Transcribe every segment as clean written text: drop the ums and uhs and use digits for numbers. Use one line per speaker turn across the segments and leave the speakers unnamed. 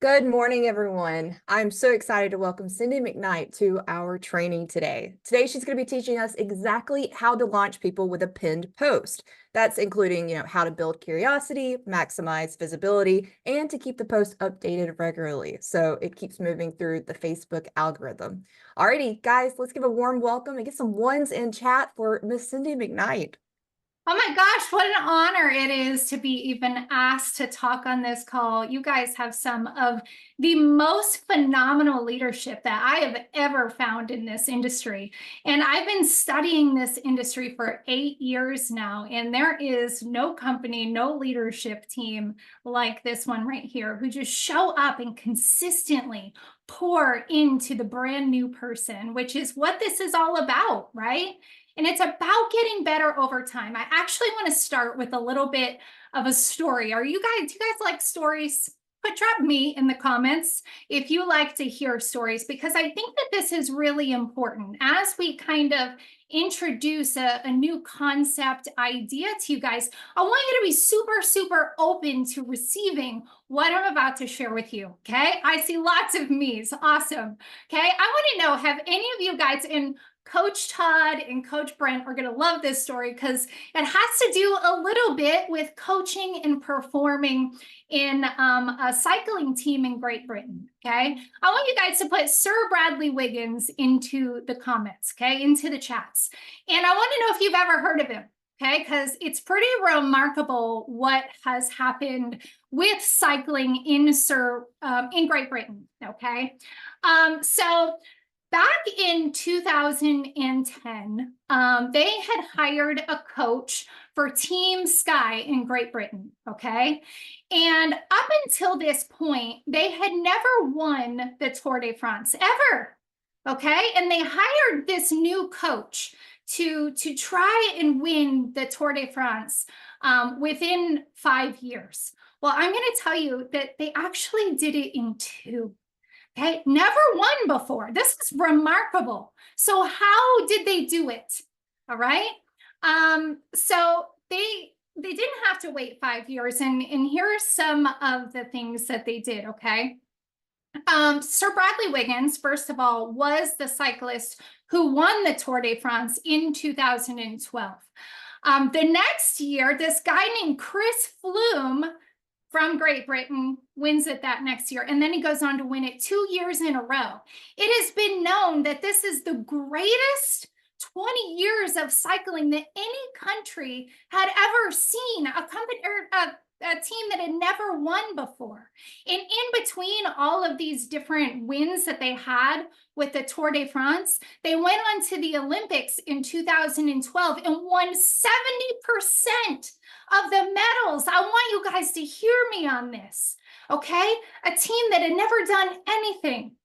Good morning, everyone. I'm so excited to welcome Cindy McKnight to our training today. Today, she's going to be teaching us exactly how to launch people with a pinned post. That's including, how to build curiosity, maximize visibility, and to keep the post updated regularly so it keeps moving through the Facebook algorithm. Alrighty, guys, let's give a warm welcome and get some ones in chat for Miss Cindy McKnight.
Oh my gosh, what an honor it is to be even asked to talk on this call. You guys have some of the most phenomenal leadership that I have ever found in this industry. And I've been studying this industry for 8 years now, and there is no company, no leadership team like this one right here who just show up and consistently pour into the brand new person, which is what this is all about, right? And it's about getting better over time. I actually want to start with a little bit of a story. Do you guys like stories? Drop me in the comments if you like to hear stories, because I think that this is really important as we kind of introduce a new concept idea to you guys. I want you to be super, super open to receiving what I'm about to share with you. Okay. I see lots of me's. Awesome. Okay. I want to know, have any of you guys in Coach Todd and Coach Brent are going to love this story because it has to do a little bit with coaching and performing in a cycling team in Great Britain. Okay. I want you guys to put Sir Bradley Wiggins into the comments, okay, into the chats. And I want to know if you've ever heard of him. Okay, because it's pretty remarkable what has happened with cycling in Great Britain. Okay, so back in 2010, they had hired a coach for Team Sky in Great Britain, okay? And up until this point, they had never won the Tour de France, ever, okay? And they hired this new coach to try and win the Tour de France within 5 years. Well, I'm going to tell you that they actually did it in 2. Okay, never won before. This is remarkable. So how did they do it? All right. So they didn't have to wait 5 years, and here are some of the things that they did. Okay. Sir Bradley Wiggins, first of all, was the cyclist who won the Tour de France in 2012. The next year, this guy named Chris Froome from Great Britain wins it that next year. And then he goes on to win it 2 years in a row. It has been known that this is the greatest 20 years of cycling that any country had ever seen, a team that had never won before. And in between all of these different wins that they had with the Tour de France, they went on to the Olympics in 2012 and won 70% of the medals. I want you guys to hear me on this, okay? A team that had never done anything.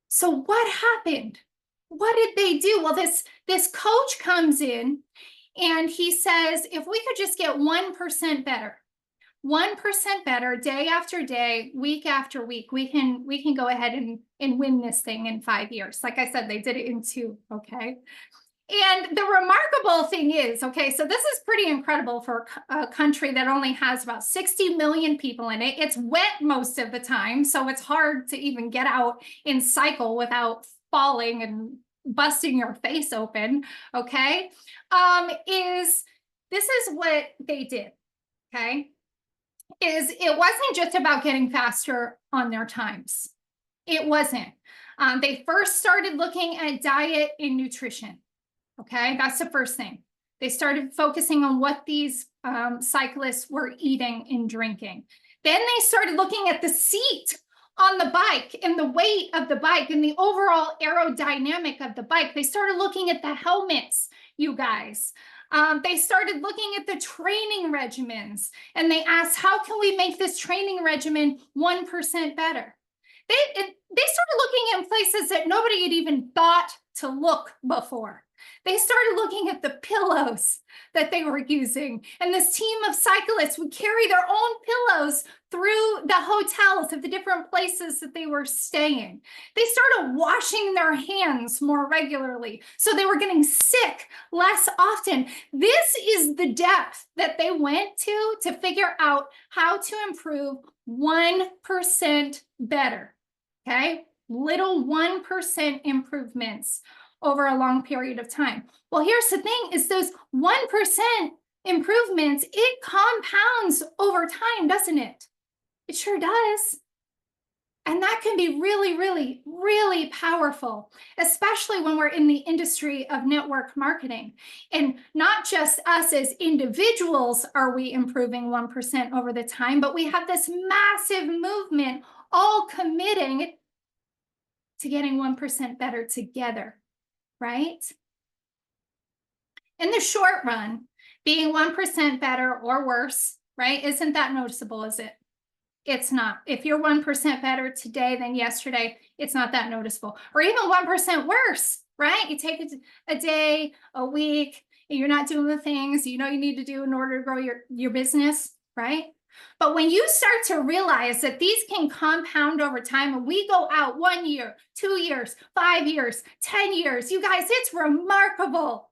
So what happened? What did they do? Well, this coach comes in and he says, if we could just get 1% better, 1% better day after day, week after week, we can go ahead and win this thing in 5 years. Like I said, they did it in 2, okay? And the remarkable thing is, okay, so this is pretty incredible for a country that only has about 60 million people in it. It's wet most of the time, so it's hard to even get out and cycle without falling and busting your face open, okay? This is what they did, okay? It wasn't just about getting faster on their times. It wasn't. They first started looking at diet and nutrition. Okay, that's the first thing. They started focusing on what these cyclists were eating and drinking. Then they started looking at the seat on the bike and the weight of the bike and the overall aerodynamic of the bike. They started looking at the helmets, you guys. They started looking at the training regimens, and they asked, how can we make this training regimen 1% better? They started looking in places that nobody had even thought to look before. They started looking at the pillows that they were using. And this team of cyclists would carry their own pillows through the hotels, of the different places that they were staying. They started washing their hands more regularly, so they were getting sick less often. This is the depth that they went to figure out how to improve 1% better, okay? Little 1% improvements over a long period of time. Well, here's the thing, is those 1% improvements, it compounds over time, doesn't it? It sure does. And that can be really, really, really powerful, especially when we're in the industry of network marketing. And not just us as individuals are we improving 1% over the time, but we have this massive movement all committing to getting 1% better together, right? In the short run, being 1% better or worse, right, isn't that noticeable, is it? It's not. If you're 1% better today than yesterday, it's not that noticeable. Or even 1% worse, right? You take a day, a week, and you're not doing the things you know you need to do in order to grow your business, right? But when you start to realize that these can compound over time, and we go out 1 year, 2 years, 5 years, 10 years, you guys, it's remarkable.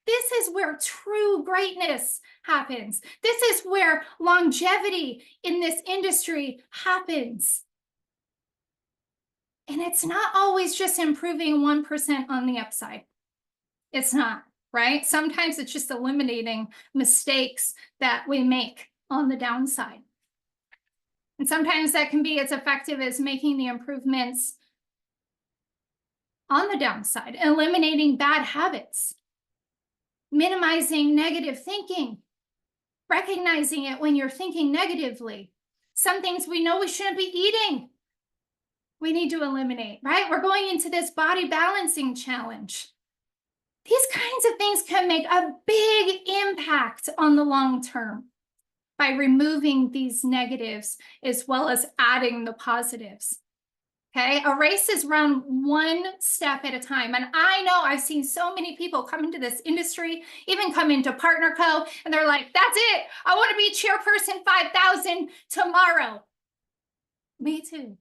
This is where true greatness happens. This is where longevity in this industry happens. And it's not always just improving 1% on the upside. It's not, right? Sometimes it's just eliminating mistakes that we make on the downside. And sometimes that can be as effective as making the improvements on the downside, eliminating bad habits, minimizing negative thinking, recognizing it when you're thinking negatively. Some things we know we shouldn't be eating, we need to eliminate, right? We're going into this body balancing challenge. These kinds of things can make a big impact on the long term by removing these negatives as well as adding the positives. Okay, a race is run one step at a time. And I know I've seen so many people come into this industry, even come into Partner Co, and they're like, that's it. I want to be chairperson 5,000 tomorrow. Me too.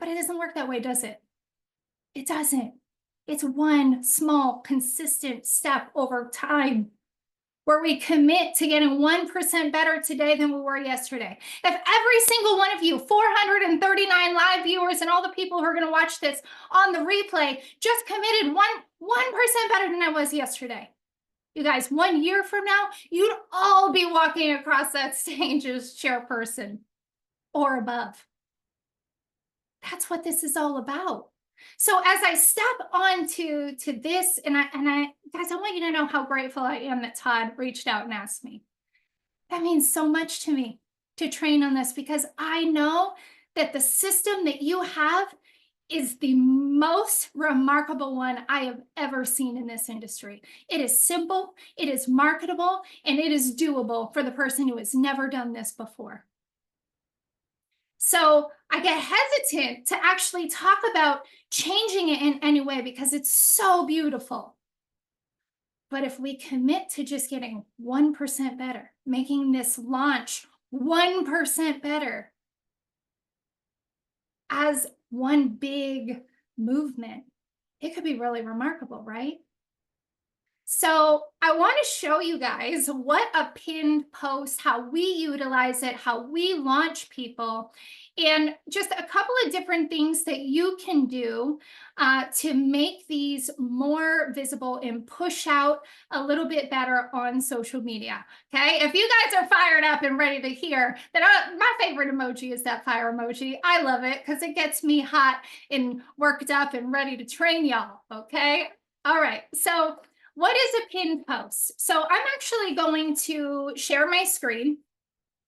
But it doesn't work that way, does it? It doesn't. It's one small, consistent step over time, where we commit to getting 1% better today than we were yesterday. If every single one of you, 439 live viewers and all the people who are going to watch this on the replay, just committed 1% better than I was yesterday, you guys, 1 year from now, you'd all be walking across that stage as chairperson or above. That's what this is all about. So as I step on to this, and I guys, I want you to know how grateful I am that Todd reached out and asked me. That means so much to me to train on this, because I know that the system that you have is the most remarkable one I have ever seen in this industry. It is simple, it is marketable, and it is doable for the person who has never done this before. So I get hesitant to actually talk about changing it in any way because it's so beautiful. But if we commit to just getting 1% better, making this launch 1% better as one big movement, it could be really remarkable, right? So I want to show you guys what a pinned post, how we utilize it, how we launch people, and just a couple of different things that you can do to make these more visible and push out a little bit better on social media. Okay, if you guys are fired up and ready to hear that, my favorite emoji is that fire emoji. I love it because it gets me hot and worked up and ready to train y'all. Okay, all right, so what is a pinned post? So I'm actually going to share my screen,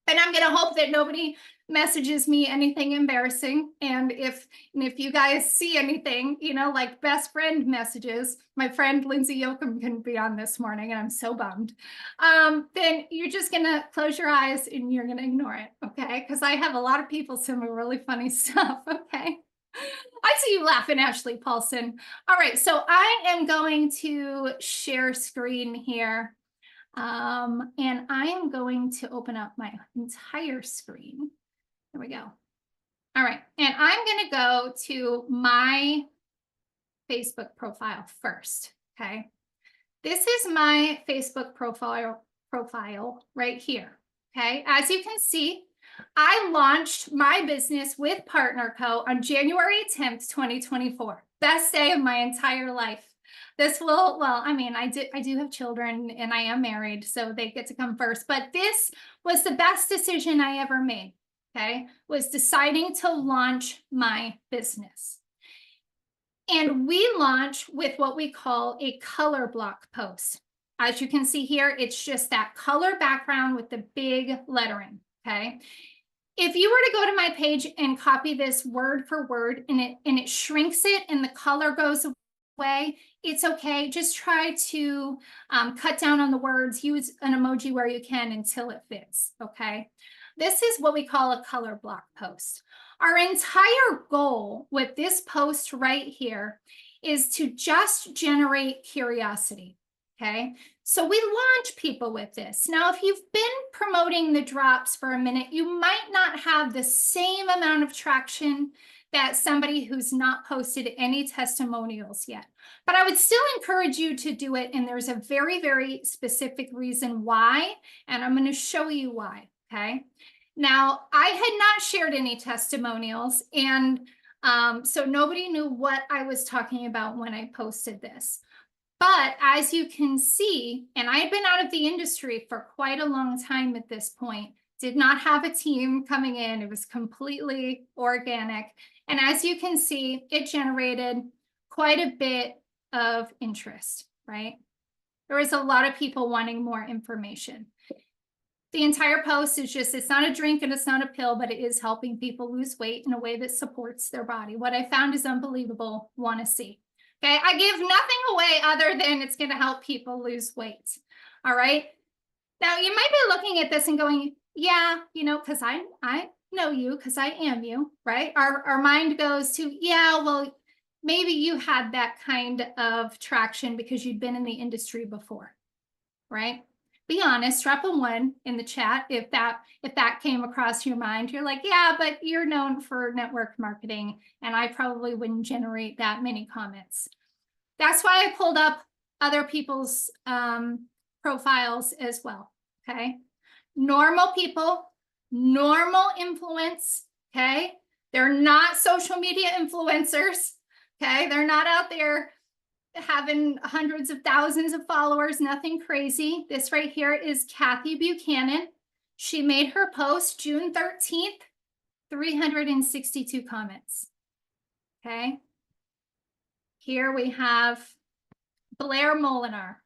and I'm going to hope that nobody messages me anything embarrassing. And if you guys see anything, you know, like best friend messages, my friend Lindsay Yoakum couldn't be on this morning, and I'm so bummed. Then you're just going to close your eyes and you're going to ignore it, okay? Because I have a lot of people send me really funny stuff, okay? I see you laughing, Ashley Paulson. All right, so I am going to share screen here. And I am going to open up my entire screen. There we we go. All right, and I'm going to go to my Facebook profile first, okay? This is my Facebook profile right here, okay? As you can see, I launched my business with Partner Co. on January 10th, 2024. Best day of my entire life. This will, well, I mean, I do have children and I am married, so they get to come first, but this was the best decision I ever made, okay? Was deciding to launch my business. And we launch with what we call a color block post. As you can see here, it's just that color background with the big lettering, okay? If you were to go to my page and copy this word for word and it shrinks it and the color goes away, it's okay. Just try to cut down on the words, use an emoji where you can until it fits, okay? This is what we call a color block post. Our entire goal with this post right here is to just generate curiosity, okay? So we launch people with this. Now, if you've been promoting the drops for a minute, you might not have the same amount of traction that somebody who's not posted any testimonials yet. But I would still encourage you to do it, and there's a very, very specific reason why, and I'm going to show you why, okay? Now, I had not shared any testimonials, and so nobody knew what I was talking about when I posted this. But as you can see, and I had been out of the industry for quite a long time at this point, did not have a team coming in. It was completely organic. And as you can see, it generated quite a bit of interest, right? There was a lot of people wanting more information. The entire post is just, it's not a drink and it's not a pill, but it is helping people lose weight in a way that supports their body. What I found is unbelievable, want to see. Okay, I give nothing away other than it's going to help people lose weight. All right. Now you might be looking at this and going, yeah, you know, because I know you because I am you, right? Our mind goes to, yeah, well, maybe you had that kind of traction because you'd been in the industry before, right? Be honest, drop a 1 in the chat if that came across your mind. You're like, yeah, but you're known for network marketing, and I probably wouldn't generate that many comments. That's why I pulled up other people's profiles as well, okay? Normal people, normal influence, okay? They're not social media influencers, okay? They're not out there having hundreds of thousands of followers, nothing crazy. This right here is Kathy Buchanan. She made her post June 13th, 362 comments. Okay. Here we have Blair Molinar,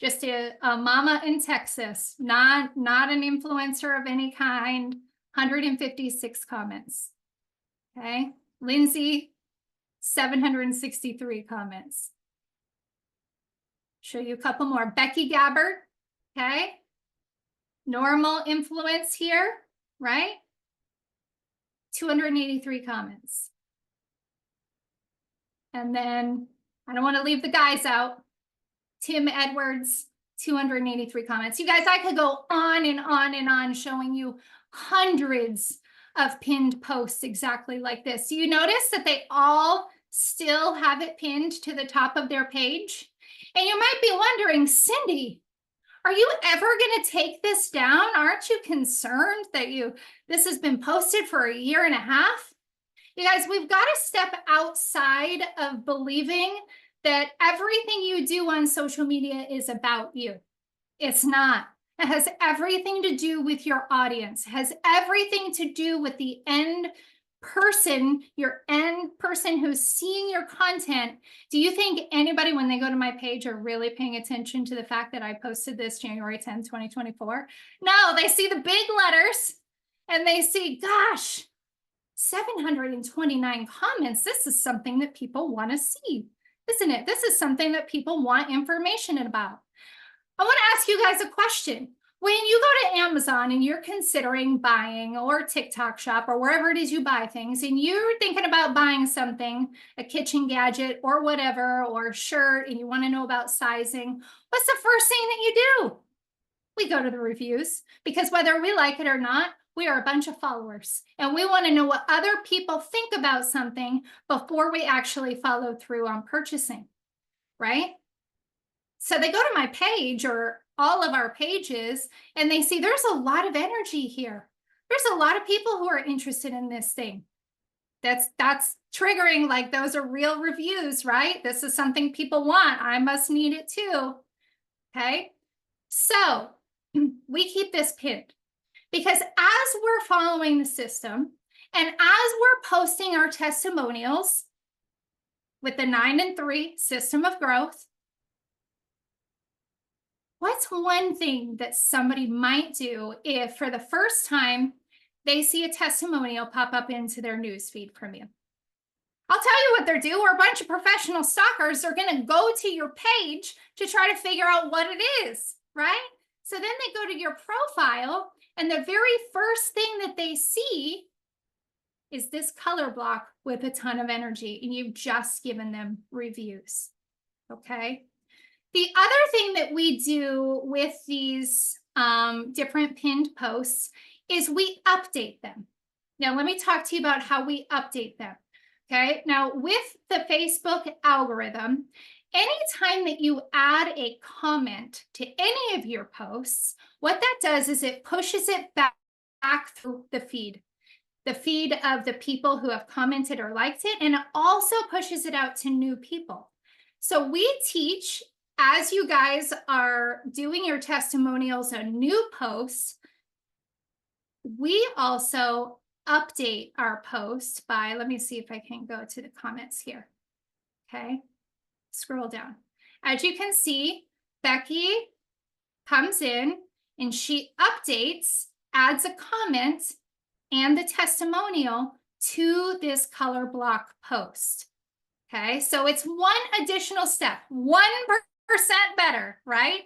just a mama in Texas, not an influencer of any kind, 156 comments. Okay. Lindsay, 763 comments. Show you a couple more. Becky Gabbard, okay? Normal influence here, right? 283 comments. And then, I don't want to leave the guys out. Tim Edwards, 283 comments. You guys, I could go on and on and on showing you hundreds of pinned posts exactly like this. Do you notice that they all still have it pinned to the top of their page? And you might be wondering, Cindy, are you ever going to take this down? Aren't you concerned that this has been posted for a year and a half? You guys, we've got to step outside of believing that everything you do on social media is about you. It's not. It has everything to do with your audience. It has everything to do with the end person, your end person who's seeing your content. Do you think anybody, when they go to my page, are really paying attention to the fact that I posted this January 10th, 2024? No, they see the big letters and they see, gosh, 729 comments. This is something that people want to see, isn't it? This is something that people want information about. I want to ask you guys a question. When you go to Amazon and you're considering buying, or TikTok shop, or wherever it is you buy things, and you're thinking about buying something, a kitchen gadget or whatever, or a shirt, and you want to know about sizing, what's the first thing that you do? We go to the reviews, because whether we like it or not, We are a bunch of followers, and we want to know what other people think about something before we actually follow through on purchasing, right? So they go to my page or all of our pages and they see there's a lot of energy here. There's a lot of people who are interested in this thing. That's triggering, like those are real reviews, right? This is something people want. I must need it too. Okay. So we keep this pinned because as we're following the system and as we're posting our testimonials with the 9 and 3 system of growth, what's one thing that somebody might do if for the first time they see a testimonial pop up into their newsfeed from you? I'll tell you what they're doing. We're a bunch of professional stalkers. They're going to go to your page to try to figure out what it is, right? So then they go to your profile, and the very first thing that they see is this color block with a ton of energy, and you've just given them reviews, okay? The other thing that we do with these different pinned posts is we update them. Now, let me talk to you about how we update them. Okay, now with the Facebook algorithm, anytime that you add a comment to any of your posts, what that does is it pushes it back through the feed of the people who have commented or liked it, and it also pushes it out to new people. So we teach, as you guys are doing your testimonials on new posts, we also update our post by, let me see if I can go to the comments here. Okay, scroll down. As you can see, Becky comes in and she updates, adds a comment and the testimonial to this color block post. Okay, so it's one additional step, 1% better, right?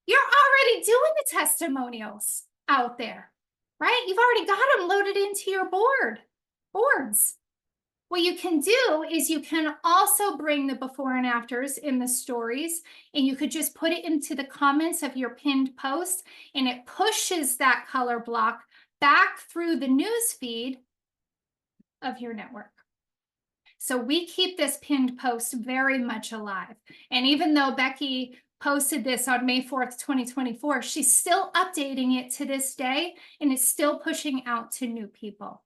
You're already doing the testimonials out there, right? You've already got them loaded into your boards. What you can do is you can also bring the before and afters in the stories, and you could just put it into the comments of your pinned post, and it pushes that color block back through the news feed of your network. So we keep this pinned post very much alive. And even though Becky posted this on May 4th, 2024, she's still updating it to this day, and it's still pushing out to new people.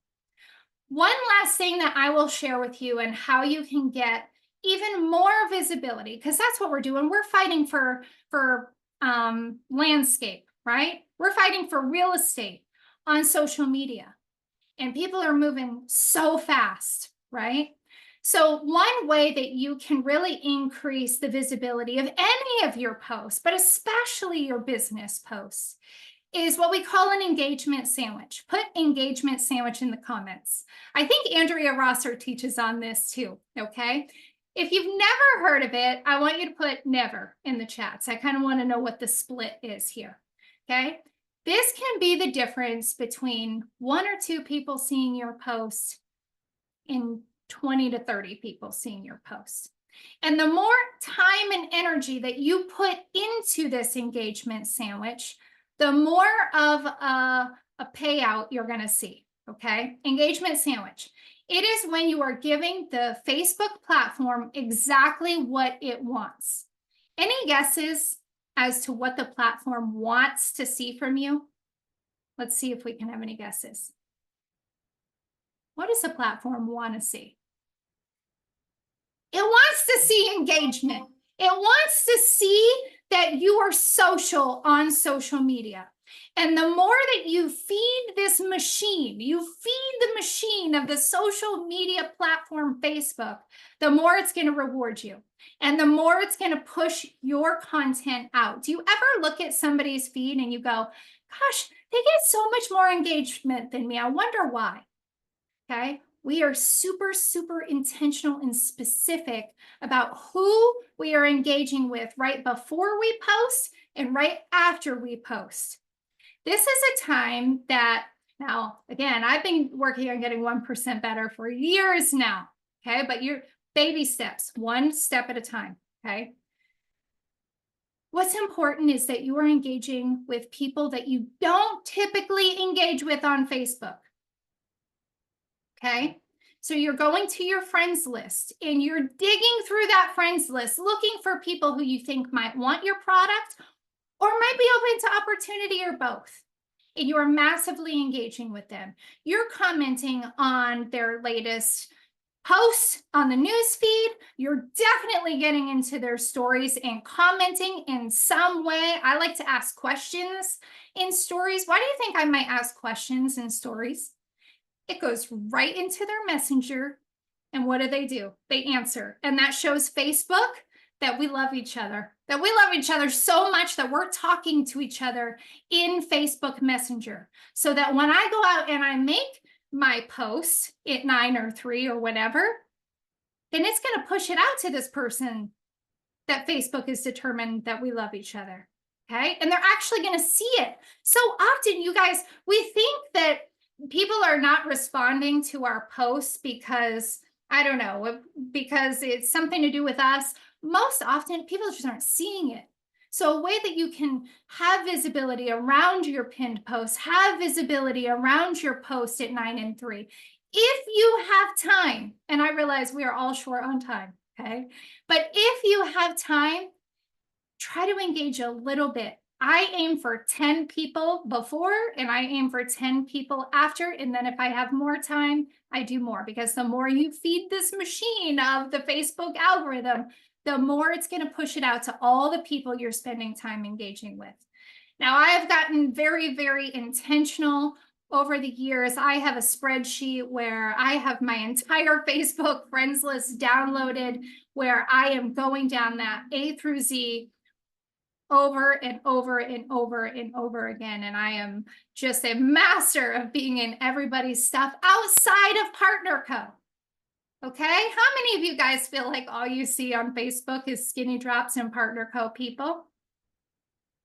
One last thing that I will share with you and how you can get even more visibility, because that's what we're doing. We're fighting for landscape, right? We're fighting for real estate on social media, and people are moving so fast, right? So one way that you can really increase the visibility of any of your posts, but especially your business posts, is what we call an engagement sandwich. Put engagement sandwich in the comments. I think Andrea Rosser teaches on this too, okay? If you've never heard of it, I want you to put never in the chats. I kind of want to know what the split is here, okay? This can be the difference between 1 or 2 people seeing your post and 20 to 30 people seeing your post. And the more time and energy that you put into this engagement sandwich, the more of a payout you're going to see, okay? Engagement sandwich. It is when you are giving the Facebook platform exactly what it wants. Any guesses as to what the platform wants to see from you? Let's see if we can have any guesses. What does the platform want to see? It wants to see engagement. It wants to see that you are social on social media. And the more that you feed this machine, you feed the machine of the social media platform Facebook, the more it's going to reward you. And the more it's going to push your content out. Do you ever look at somebody's feed and you go, gosh, they get so much more engagement than me. I wonder why. Okay. We are super, super intentional and specific about who we are engaging with right before we post and right after we post. This is a time that, now, again, I've been working on getting 1% better for years now, okay? But you're baby steps, one step at a time, okay? What's important is that you are engaging with people that you don't typically engage with on Facebook. Okay. So you're going to your friends list and you're digging through that friends list, looking for people who you think might want your product or might be open to opportunity or both. And you're massively engaging with them. You're commenting on their latest posts on the news feed. You're definitely getting into their stories and commenting in some way. I like to ask questions in stories. Why do you think I might ask questions in stories? It goes right into their messenger. And what do? They answer. And that shows Facebook that we love each other, that we love each other so much that we're talking to each other in Facebook Messenger. So that when I go out and I make my post at 9 or 3 or whatever, then it's going to push it out to this person that Facebook is determined that we love each other. Okay. And they're actually going to see it. So often, you guys, we think that people are not responding to our posts because, I don't know, because it's something to do with us. Most often, people just aren't seeing it. So a way that you can have visibility around your pinned posts, have visibility around your post at 9 and 3. If you have time, and I realize we are all short on time, okay? But if you have time, try to engage a little bit. I aim for 10 people before and I aim for 10 people after. And then if I have more time, I do more, because the more you feed this machine of the Facebook algorithm, the more it's going to push it out to all the people you're spending time engaging with. Now, I have gotten very, very intentional over the years. I have a spreadsheet where I have my entire Facebook friends list downloaded, where I am going down that A through Z over and over and over and over again. And I am just a master of being in everybody's stuff outside of PartnerCo. Okay. How many of you guys feel like all you see on Facebook is skinny drops and PartnerCo people?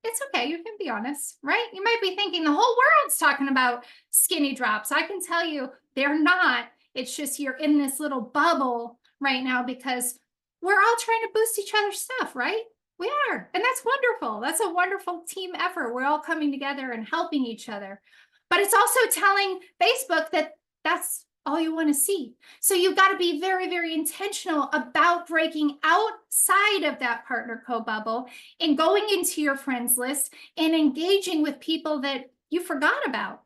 It's okay. You can be honest, right? You might be thinking the whole world's talking about skinny drops. I can tell you they're not. It's just you're in this little bubble right now because we're all trying to boost each other's stuff, right? We are. And that's wonderful. That's a wonderful team effort. We're all coming together and helping each other. But it's also telling Facebook that that's all you want to see. So you've got to be very, very intentional about breaking outside of that PartnerCo bubble and going into your friends list and engaging with people that you forgot about.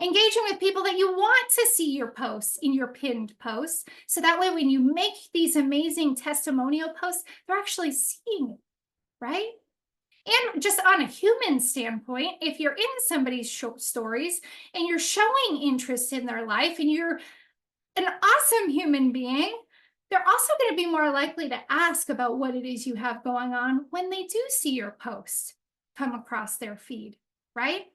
Engaging with people that you want to see your posts in your pinned posts. So that way, when you make these amazing testimonial posts, they're actually seeing it, right? And just on a human standpoint, if you're in somebody's short stories and you're showing interest in their life and you're an awesome human being, they're also going to be more likely to ask about what it is you have going on when they do see your post come across their feed, right?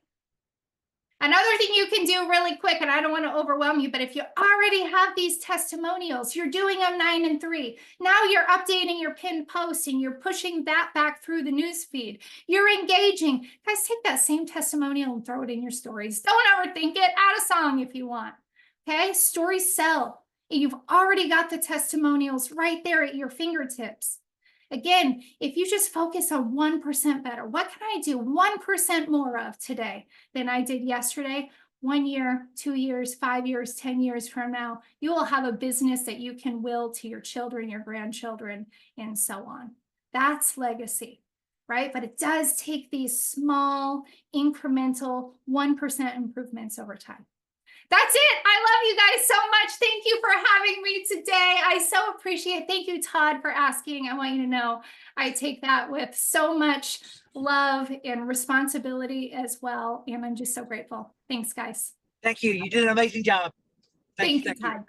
Another thing you can do really quick, and I don't want to overwhelm you, but if you already have these testimonials, you're doing them 9 and 3. Now you're updating your pinned post and you're pushing that back through the news feed. You're engaging. Guys, take that same testimonial and throw it in your stories. Don't overthink it. Add a song if you want. Okay? Stories sell. And you've already got the testimonials right there at your fingertips. Again, if you just focus on 1% better, what can I do 1% more of today than I did yesterday? 1 year, 2 years, 5 years, 10 years from now, you will have a business that you can will to your children, your grandchildren, and so on. That's legacy, right? But it does take these small, incremental 1% improvements over time. That's it. I love you guys so much. Thank you for having me today. I so appreciate it. Thank you, Todd, for asking. I want you to know I take that with so much love and responsibility as well. And I'm just so grateful. Thanks, guys.
Thank you. You did an amazing job.
Thank you, Todd.